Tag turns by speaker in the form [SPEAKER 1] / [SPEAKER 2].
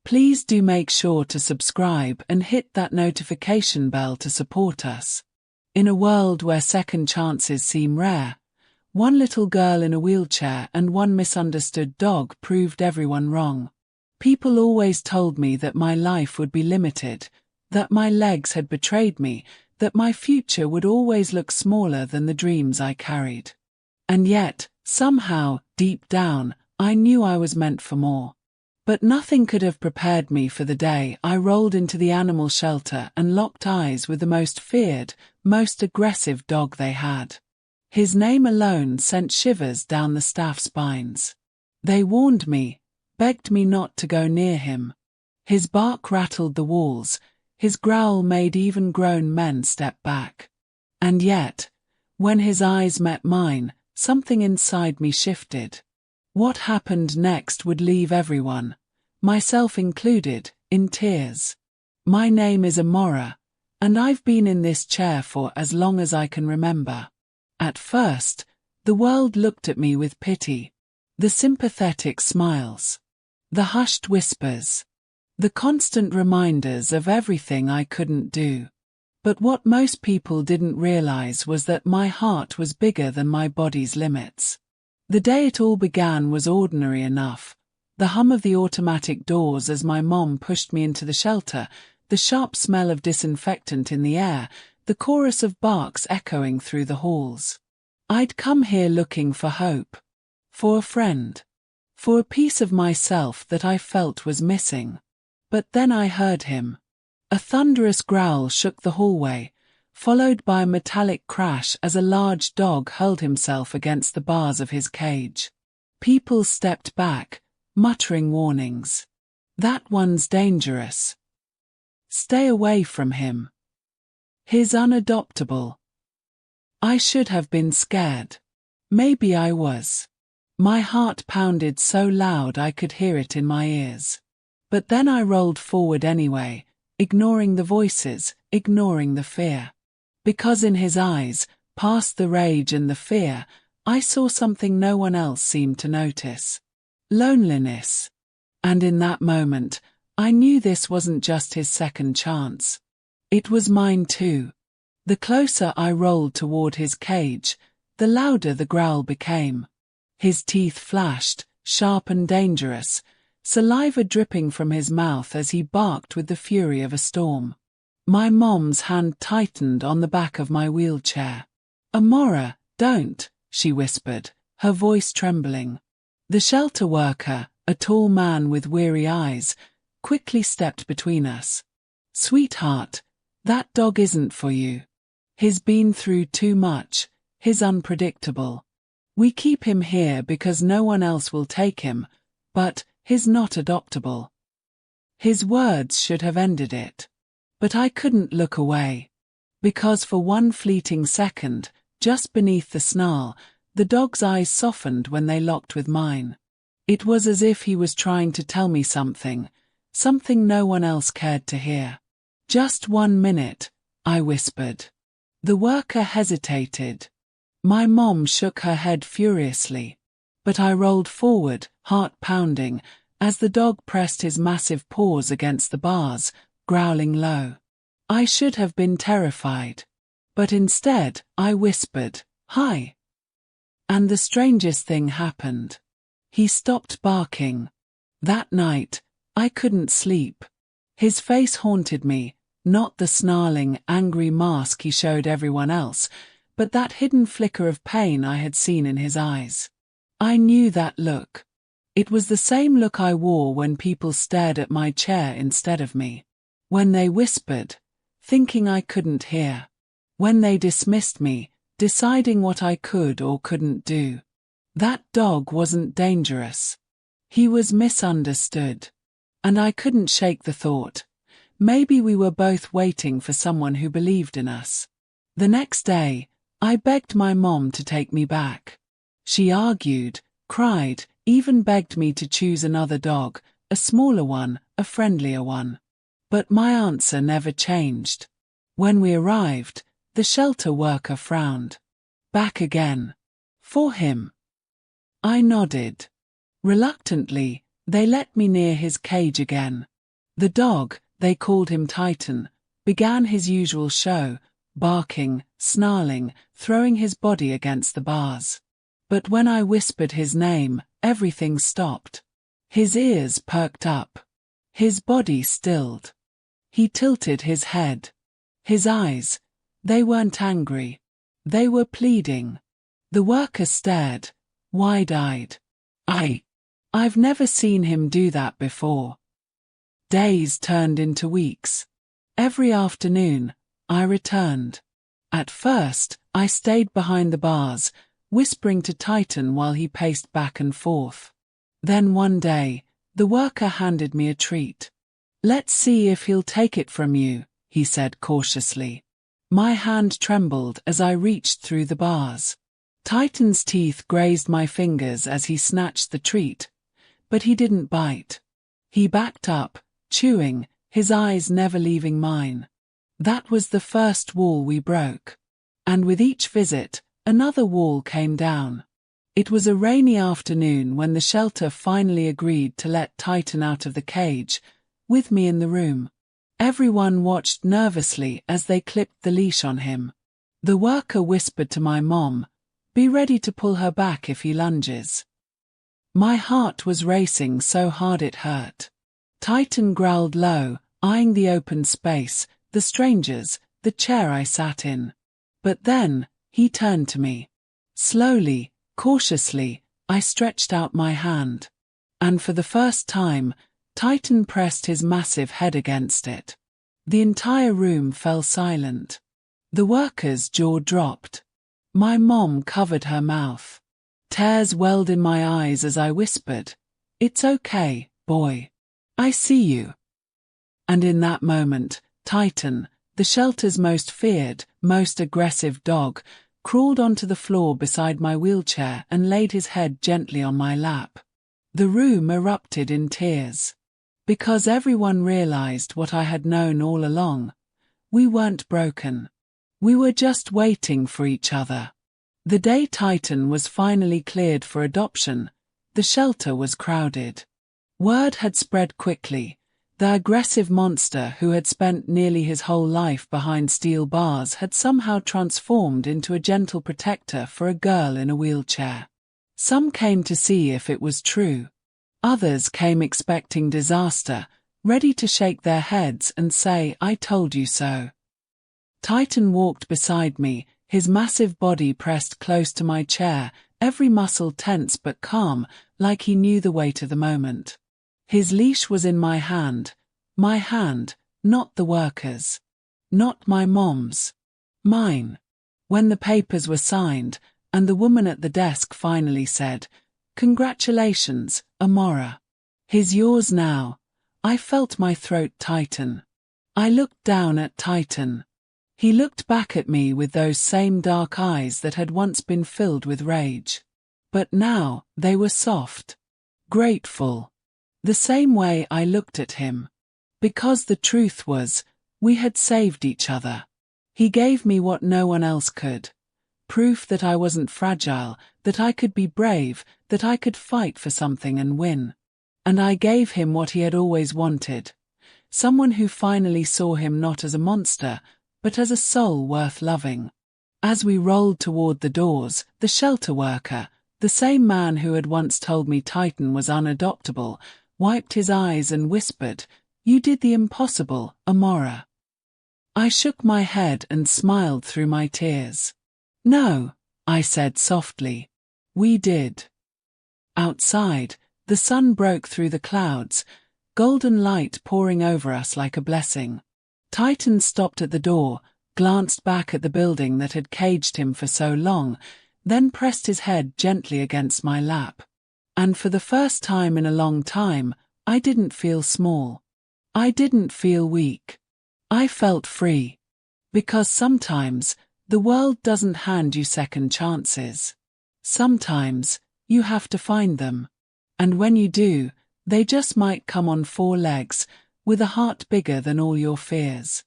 [SPEAKER 1] Please do make sure to subscribe and hit that notification bell to support us. In a world where second chances seem rare, one little girl in a wheelchair and one misunderstood dog proved everyone wrong. People always told me that my life would be limited, that my legs had betrayed me, that my future would always look smaller than the dreams I carried. And yet, somehow, deep down, I knew I was meant for more. But nothing could have prepared me for the day I rolled into the animal shelter and locked eyes with the most feared, most aggressive dog they had. His name alone sent shivers down the staff's spines. They warned me, begged me not to go near him. His bark rattled the walls, his growl made even grown men step back. And yet, when his eyes met mine, something inside me shifted. What happened next would leave everyone, myself included, in tears. My name is Amora, and I've been in this chair for as long as I can remember. At first, the world looked at me with pity. The sympathetic smiles, the hushed whispers, the constant reminders of everything I couldn't do. But what most people didn't realize was that my heart was bigger than my body's limits. The day it all began was ordinary enough. The hum of the automatic doors as my mom pushed me into the shelter, the sharp smell of disinfectant in the air, the chorus of barks echoing through the halls. I'd come here looking for hope, for a friend, for a piece of myself that I felt was missing. But then I heard him. A thunderous growl shook the hallway, followed by a metallic crash as a large dog hurled himself against the bars of his cage. People stepped back, muttering warnings. That one's dangerous. Stay away from him. He's unadoptable. I should have been scared. Maybe I was. My heart pounded so loud I could hear it in my ears. But then I rolled forward anyway, ignoring the voices, ignoring the fear. Because in his eyes, past the rage and the fear, I saw something no one else seemed to notice. Loneliness. And in that moment, I knew this wasn't just his second chance. It was mine too. The closer I rolled toward his cage, the louder the growl became. His teeth flashed, sharp and dangerous, saliva dripping from his mouth as he barked with the fury of a storm. My mom's hand tightened on the back of my wheelchair. "Amora, don't," she whispered, her voice trembling. The shelter worker, a tall man with weary eyes, quickly stepped between us. "Sweetheart, that dog isn't for you. He's been through too much, he's unpredictable. We keep him here because no one else will take him, but he's not adoptable." His words should have ended it. But I couldn't look away. Because for one fleeting second, just beneath the snarl, the dog's eyes softened when they locked with mine. It was as if he was trying to tell me something, something no one else cared to hear. "Just 1 minute," I whispered. The worker hesitated. My mom shook her head furiously. But I rolled forward, heart pounding, as the dog pressed his massive paws against the bars, growling low. I should have been terrified. But instead, I whispered, "Hi." And the strangest thing happened. He stopped barking. That night, I couldn't sleep. His face haunted me, not the snarling, angry mask he showed everyone else, but that hidden flicker of pain I had seen in his eyes. I knew that look. It was the same look I wore when people stared at my chair instead of me. When they whispered, thinking I couldn't hear. When they dismissed me, deciding what I could or couldn't do. That dog wasn't dangerous. He was misunderstood. And I couldn't shake the thought. Maybe we were both waiting for someone who believed in us. The next day, I begged my mom to take me back. She argued, cried, even begged me to choose another dog, a smaller one, a friendlier one. But my answer never changed. When we arrived, the shelter worker frowned. "Back again. For him." I nodded. Reluctantly, they let me near his cage again. The dog, they called him Titan, began his usual show, barking, snarling, throwing his body against the bars. But when I whispered his name, everything stopped. His ears perked up. His body stilled. He tilted his head. His eyes, they weren't angry. They were pleading. The worker stared, wide-eyed. I've never seen him do that before. Days turned into weeks. Every afternoon, I returned. At first, I stayed behind the bars, whispering to Titan while he paced back and forth. Then one day, the worker handed me a treat. "Let's see if he'll take it from you," he said cautiously. My hand trembled as I reached through the bars. Titan's teeth grazed my fingers as he snatched the treat, but he didn't bite. He backed up, chewing, his eyes never leaving mine. That was the first wall we broke. And with each visit, another wall came down. It was a rainy afternoon when the shelter finally agreed to let Titan out of the cage, with me in the room. Everyone watched nervously as they clipped the leash on him. The worker whispered to my mom, "Be ready to pull her back if he lunges." My heart was racing so hard it hurt. Titan growled low, eyeing the open space, the strangers, the chair I sat in. But then, he turned to me. Slowly, cautiously, I stretched out my hand. And for the first time, Titan pressed his massive head against it. The entire room fell silent. The worker's jaw dropped. My mom covered her mouth. Tears welled in my eyes as I whispered, "It's okay, boy. I see you." And in that moment, Titan, the shelter's most feared, most aggressive dog, crawled onto the floor beside my wheelchair and laid his head gently on my lap. The room erupted in tears. Because everyone realized what I had known all along. We weren't broken. We were just waiting for each other. The day Titan was finally cleared for adoption, the shelter was crowded. Word had spread quickly. The aggressive monster who had spent nearly his whole life behind steel bars had somehow transformed into a gentle protector for a girl in a wheelchair. Some came to see if it was true. Others came expecting disaster, ready to shake their heads and say, "I told you so." Titan walked beside me, his massive body pressed close to my chair, every muscle tense but calm, like he knew the weight of the moment. His leash was in my hand, not the worker's. Not my mom's. Mine. When the papers were signed, and the woman at the desk finally said, "Congratulations, Amora. He's yours now," I felt my throat tighten. I looked down at Titan. He looked back at me with those same dark eyes that had once been filled with rage. But now, they were soft. Grateful. The same way I looked at him. Because the truth was, we had saved each other. He gave me what no one else could. Proof that I wasn't fragile, that I could be brave, that I could fight for something and win. And I gave him what he had always wanted. Someone who finally saw him not as a monster, but as a soul worth loving. As we rolled toward the doors, the shelter worker, the same man who had once told me Titan was unadoptable, wiped his eyes and whispered, "You did the impossible, Amora." I shook my head and smiled through my tears. "No," I said softly. "We did." Outside, the sun broke through the clouds, golden light pouring over us like a blessing. Titan stopped at the door, glanced back at the building that had caged him for so long, then pressed his head gently against my lap. And for the first time in a long time, I didn't feel small. I didn't feel weak. I felt free. Because sometimes, the world doesn't hand you second chances. Sometimes, you have to find them. And when you do, they just might come on 4 legs, with a heart bigger than all your fears.